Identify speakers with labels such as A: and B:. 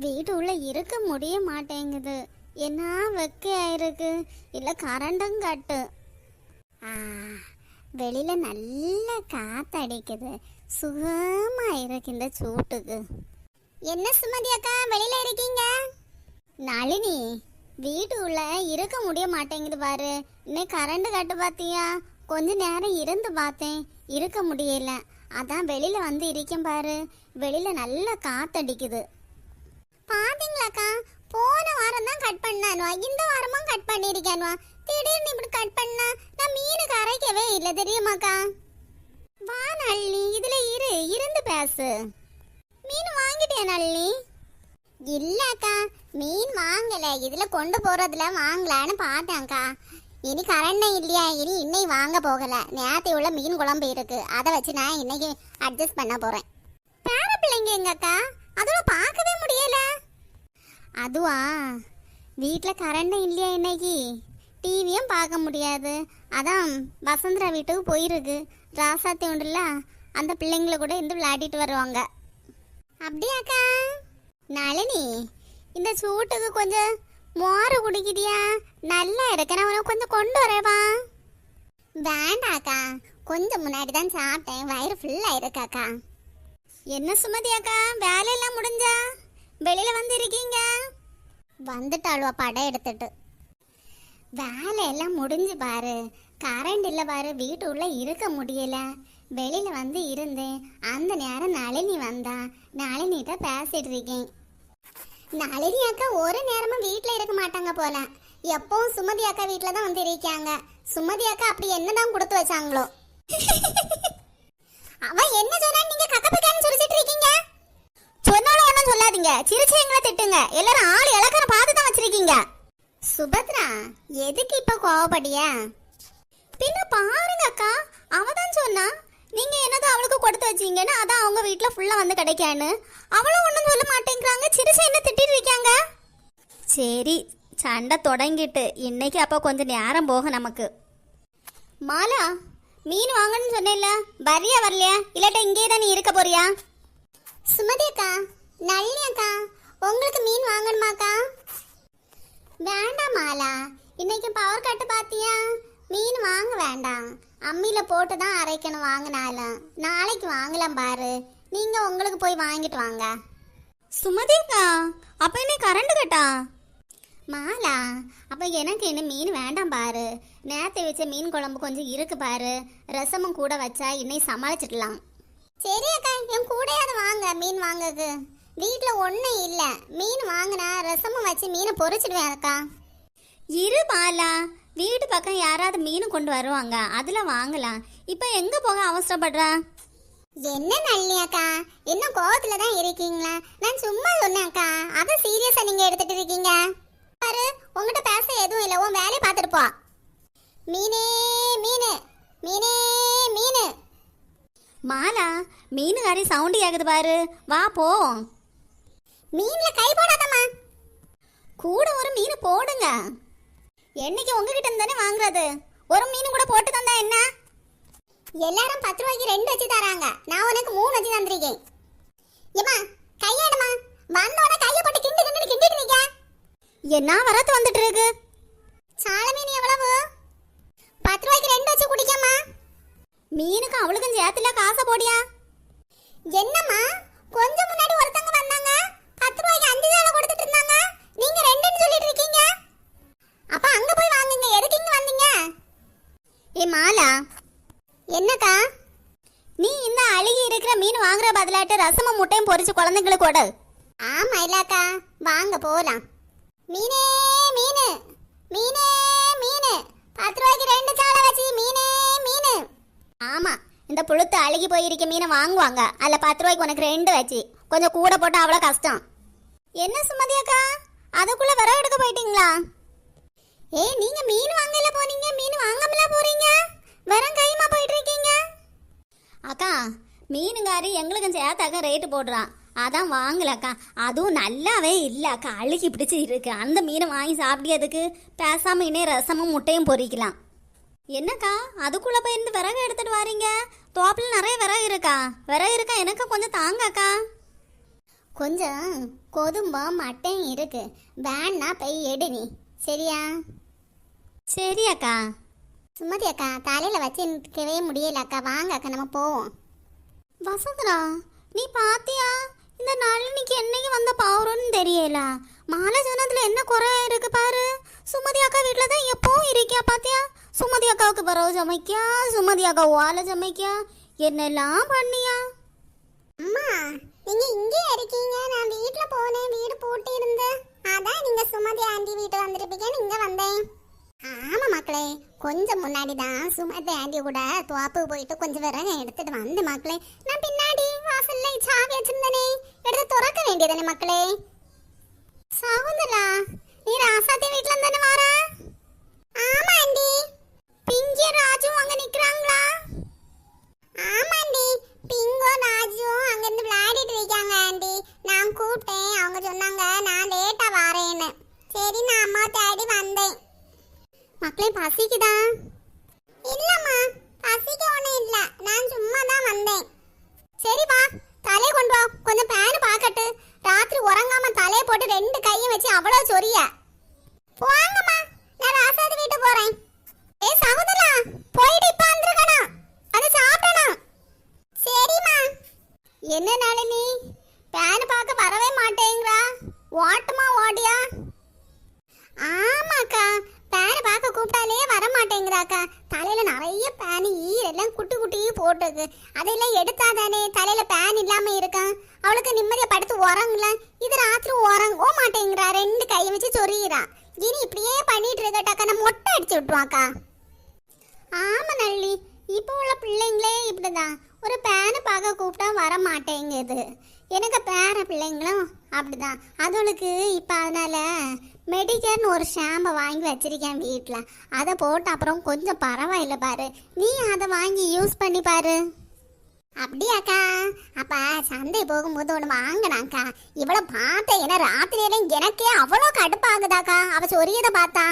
A: வீட்டு உள்ள இருக்க முடிய மாட்டேங்குது. என்ன வெக்கையாயிருக்கு, இல்லை கரண்டும் கட்டு. வெளியில நல்ல காத்தடிக்குது, சுகமா இருக்கு இந்த சூட்டுக்கு. என்ன சுமதி அக்கா வெளியில இருக்கீங்க? நளினி, வீட்டு உள்ள இருக்க முடிய மாட்டேங்குது பாரு. இன்னைக்கு கரண்ட் கட்டு பாத்தியா? கொஞ்ச நேரம் இருந்து பார்த்தேன், இருக்க முடியல. அதான் வெளியில வந்து இருக்கேன் பாரு. வெளியில நல்ல காத்தடிக்குது. பாத்தீங்களாக்கா, போன வாரம் தான் கட் பண்ணானுவா, இந்த வாரமும் கட் பண்ணிருக்கானுவா. திடீர்னு இப்படி கட் பண்ணா நான் மீன் கரைக்கவே இல்லை தெரியுமாக்கா. வா நளினி, இதுல இருந்து பேசு. மீன் வாங்கிட்டேன் நளினி. இல்லக்கா, மீன் வாங்கல, இதுல கொண்டு போறதுல வாங்கலான்னு பார்த்தேன்க்கா. இனி கரண்ட் இல்லையா, இனி இன்னைக்கு வாங்க போகல. நேற்று உள்ள மீன் குழம்பு இருக்கு, அதை வச்சு நான் இன்னைக்கு அட்ஜஸ்ட் பண்ண போறேன். பேர பிள்ளைங்க எங்கக்கா? அதோட பார்க்கவே முடியல. அதுவா, வீட்டில் கரண்ட் இல்லையா இன்னைக்கு, டிவியும் பார்க்க முடியாது. அதான் வசந்தரா வீட்டுக்கு போயிருக்கு. ராசாத்தி உண்டுல, அந்த பிள்ளைங்களை கூட இருந்து விளையாடிட்டு வருவாங்க. அப்படியாக்கா? நளினி, இந்த சூட்டுக்கு கொஞ்சம் மோர் குடிக்கிறியா? நல்லா இருக்கு, நான் உனக்கு கொஞ்சம் கொண்டு வரவா? வேண்டாக்கா, கொஞ்சம் முன்னாடி தான் சாப்பிட்டேன், வயிறு ஃபுல்லாக இருக்காக்கா. என்ன சுமதி அக்கா, வேலையெல்லாம் முடிஞ்சா? வெளியில வந்து இருக்கீங்க? வந்துட்டாளுவா படம் எடுத்துட்டு. வேலையெல்லாம் முடிஞ்சு பாரு, கரண்ட் இல்லை பாரு, வீட்டு உள்ள இருக்க முடியல. வெளியில வந்து இருந்தேன், அந்த நேரம் நளினி வந்தா, நளினிட்ட பேசிட்டு இருக்கேன். நளினி அக்கா ஒரு நேரமும் வீட்டில் இருக்க மாட்டாங்க போல, எப்பவும் சுமதி அக்கா வீட்டில் தான் வந்து இருக்காங்க. சுமதி அக்கா அப்படி என்னதான் கொடுத்து வச்சாங்களோ. அவன் என்ன சொன்னா நீங்க கக்கப்பக்கான்னு சிரிச்சிட்டு இருக்கீங்க? சொன்னாலும் ஒன்றும் சொல்லாதீங்க, சிரிச்சு எங்களை திட்டுங்க. எல்லாரும் ஆள் இலக்கணம் பார்த்து தான் வச்சிருக்கீங்க. சுபத்ரா, எதுக்கு இப்ப கோவப்படியா? பின்ன பாருங்க அக்கா, அவதான் சொன்னா நீங்க என்னதான் அவளுக்கு கொடுத்து வச்சீங்கன்னு, அதான் அவங்க வீட்டுல ஃபுல்லா வந்து கிடைக்கான்னு. அவளும் ஒன்றும் சொல்ல மாட்டேங்கிறாங்க, சிரிச்சு என்ன திட்டிட்டு இருக்காங்க. சரி, சண்டை தொடங்கிட்டு இன்னைக்கு அப்போ கொஞ்சம் நேரம் போக நமக்கு. மாலா, மீன் வாங்கணும்னு சொன்னேன்ல, வரியா வரலையா? இல்லாட்ட இங்கே தான் நீ இருக்க போறியா? சுமதி அக்கா, நளினி அக்கா, உங்களுக்கு மீன் வாங்கணுமாக்கா? வேண்டாம் மாலா, இன்னைக்கு பவர் கட்டு பாத்தியா? மீன் வாங்க வேண்டாம், அம்மியில போட்டு தான் அரைக்கணும். வாங்கினாலும் நாளைக்கு வாங்கலாம் பாரு. நீங்க உங்களுக்கு போய் வாங்கிட்டு வாங்க. சுமதி அக்கா, அப்ப இன்னைக்கு கரண்ட் கட்டா? மாலா, அப்போ எனக்கு என்ன மீன் வேண்டாம் பாரு. நேற்று வச்ச மீன் குழம்பு கொஞ்சம் இருக்கு பாரு, ரசமும் கூட வச்சா இன்னைக்கு சமாளிச்சிடலாம். சரி அக்கா, என் கூடையாவது வாங்க மீன் வாங்குது. வீட்டில் ஒன்றும் இல்லை, மீன் வாங்கினா ரசமும் வச்சு மீனை பொரிச்சிடுவேன் அக்கா. இரு மாலா, வீட்டு பக்கம் யாராவது மீன் கொண்டு வருவாங்க, அதில் வாங்கலாம். இப்போ எங்கே போக அவசரப்படுறா? என்ன நல்லி அக்கா, இன்னும் கோவத்தில் தான் இருக்கீங்களா? நான் சும்மா சொன்னேன் அக்கா, அதை சீரியஸாக நீங்கள் எடுத்துகிட்டு இருக்கீங்க. பாரு, உங்ககிட்ட பேச எதுவும் இல்லை, உன் வேலையை பார்த்துட்டு போ. மீனே மீனு, மீனே மீனு. மாலா, மீனுகாரி சவுண்டு கேக்குது பாரு, வா போ. மீன்ல கை போடாதம்மா. கூட ஒரு மீன் போடுங்க. என்னைக்கு உங்ககிட்ட தானே வாங்குறது, ஒரு மீன் கூட போட்டு தந்தா என்ன? எல்லாரும் 10 ரூபாய்க்கு 2 வச்சு தராங்க, நான் உனக்கு 3 வச்சு தந்திருக்கேன். ஏமா கையாடுமா, வந்தோட கையை போட்டு கிண்டிட்டு நிக்க. என்ன வரத்து வந்துட்டு இருக்கு? சால மீன் எவ்வளவு? 10 ரூபாய்க்கு 2 வச்சு குடிக்கம்மா. மீனுக்கு அவளுக்கும் சேர்த்துல காசை போடியா? என்னம்மா, கொஞ்சம் முன்னாடி ஒருத்தங்க வந்தாங்க, 10 ரூபாய்க்கு 5 தாள கொடுத்துட்டு இருந்தாங்க, நீங்க 2ன்னு சொல்லிட்டு இருக்கீங்க. அப்ப அங்க போய் வாங்குங்க, எதுக்கு இங்க வந்தீங்க? ஏ மாலா. என்னக்கா? நீ இந்த அழுகி இருக்கிற மீன் வாங்குற பதிலாட்டு ரசமும் முட்டையும் பொரிச்சு குழந்தைங்களுக்கு கொடு. ஆமா இல்லக்கா, வாங்க போலாம். மீனே மீனு, மீனே மீனு, 10 ரூபாய்க்கு 2 சாலை வச்சு மீனே மீனு. ஆமா, இந்த புழுத்து அழுகி போயிருக்க மீனை வாங்குவாங்க, அதில் 10 ரூபாய்க்கு உனக்கு 2 வச்சு, கொஞ்சம் கூட போட்டு அவ்வளோ கஷ்டம். என்ன சுமதி அக்கா, அதுக்குள்ள விறகு எடுக்க போயிட்டீங்களா? ஏய், நீங்க மீன் வாங்கல போனீங்க, மீன் வாங்காமல போறீங்க, வெறும் கைமா போயிட்டு இருக்கீங்க. அக்கா, மீனுங்காரி எங்களுக்கும் சேர்த்தாக்க ரேட்டு போடுறான், அதான் வாங்கலக்கா. அதுவும் நல்லாவே இல்லை அக்கா, அழுகி பிடிச்சி இருக்கு. அந்த மீனை வாங்கி சாப்பிடியதுக்கு பேசாம இன்னே ரசமும் முட்டையும் பொரிக்கலாம். என்னக்கா, அதுக்குள்ள போய் இருந்து விறகு எடுத்துட்டு வாரீங்க? தோப்பில் நிறைய விறகு இருக்கா? விறகு இருக்கா, எனக்கு கொஞ்சம் தாங்கக்கா. கொஞ்சம் கொதும்பம் மட்டையும் இருக்கு, வேணா போய் எடு நீ. சரியா?
B: சரி அக்கா.
A: சுமதி அக்கா தலையில வச்சு நிற்கவே முடியல அக்கா, வாங்க அக்கா நம்ம போவோம்.
B: வசந்தரா, நீ பாத்தியா இந்த நளினிக்கு என்னைக்கு வந்த பவுருன்னு தெரியல. மாலை ஜனத்துல என்ன குறை இருக்கு பாரு. சுமதி அக்கா வீட்டுல தான் எப்பவும் இருக்கியா பாத்தியா? சுமதி அக்காவுக்கு பரவ சமைக்கியா, சுமதி அக்கா ஓலை சமைக்கியா, என்னெல்லாம் பண்ணியா?
A: அம்மா நீங்க இங்கே இருக்கீங்க, நான் வீட்ல போனேன், வீடு பூட்டி இருந்து, அதான் நீங்க சுமதி ஆண்டி வீட்டு வந்துருப்பீங்கன்னு இங்க வந்தேன். ஆமா மக்களே, கொஞ்சம் முன்னாடி தான் சுமதி ஆண்டி கூட தோப்பு போயிட்டு கொஞ்சம் விறகு எடுத்துட்டு வந்து மக்களே, நான் பின்னாடி வாசல்ல சாவி வச்சிருந்தேனே, எடுத்து துறக்க வேண்டியதானே மக்களே. சவுந்தரா, நீ ராசாத்தி வீட்ல தானே வாரா? ஆமா ஆண்டி. பிங்கி ராஜு அங்க நிக்கறாங்களா? ஆமா ஆண்டி, பிங்கோ ராஜு அங்க இருந்து விளையாடிட்டு இருக்காங்க ஆண்டி. நான் கூப்பிட்டேன், அவங்க சொன்னாங்க நான் லேட்டா வரேன்னு. சரி நான் அம்மா தேடி வந்தேன். மக்களே பசிக்குதா? இல்லம்மா பசிக்க ஒண்ணும் இல்ல, நான் சும்மா தான் வந்தேன். சரி வா, தலையை கொண்டு வா, கொஞ்சம் பேனு பாக்கட்டு. ராத்திரி உறங்காம தலையை போட்டு 2 கையும் வச்சு அவ்வளவு சொரிய. போங்கம்மா, நான் ராசாதி வீட்டு போறேன். ஏ சகோதரா, போயிட்டு இப்ப வந்துருக்கணும், அது சாப்பிடணும். சரிம்மா. என்ன நளினி, பேனு பார்க்க வரவே மாட்டேங்கிறா, ஓட்டமா ஓடியா? ஆமாக்கா, பேனை பார்க்க கூப்பிட்டாலே வர மாட்டேங்கிறாக்கா. தலையில நிறைய பேன் ஈரெல்லாம் குட்டி குட்டி போட்டுருக்கு, அதெல்லாம் எடுத்தாதானே தலையில பேன் இல்லாம இருக்கா. அவளுக்கு நிம்மதியா படுத்து உறங்கல, இது ராத்திரி உறங்கோ மாட்டேங்கிறா, 2 கையை வச்சு சொரியிறா. இனி இப்படியே பண்ணிட்டு இருக்கட்டாக்கா நான் மொட்டை அடிச்சு விட்டுவாக்கா. ஆமா நல்லி, இப்போ உள்ள பிள்ளைங்களே இப்படிதான், ஒரு பேனை பார்க்க கூப்பிட்டா வர மாட்டேங்குது. எனக்கு பேர பிள்ளைங்களும் அப்படிதான். அதுகளுக்கு இப்போ அதனால மெடிக்கர்னு ஒரு ஷாம்பை வாங்கி வச்சிருக்கேன் வீட்டில், அதை போட்டு அப்புறம் கொஞ்சம் பரவாயில்ல பாரு. நீ அதை வாங்கி யூஸ் பண்ணி பாரு. அப்படியாக்கா? அப்ப சந்தை போகும்போது ஒன்று வாங்கினாக்கா, இவ்வளோ பார்த்தேன், ஏன்னா ராத்திரியில எனக்கே அவ்வளோ கடுப்பாகுதாக்கா அவ சொரியதை பார்த்தா.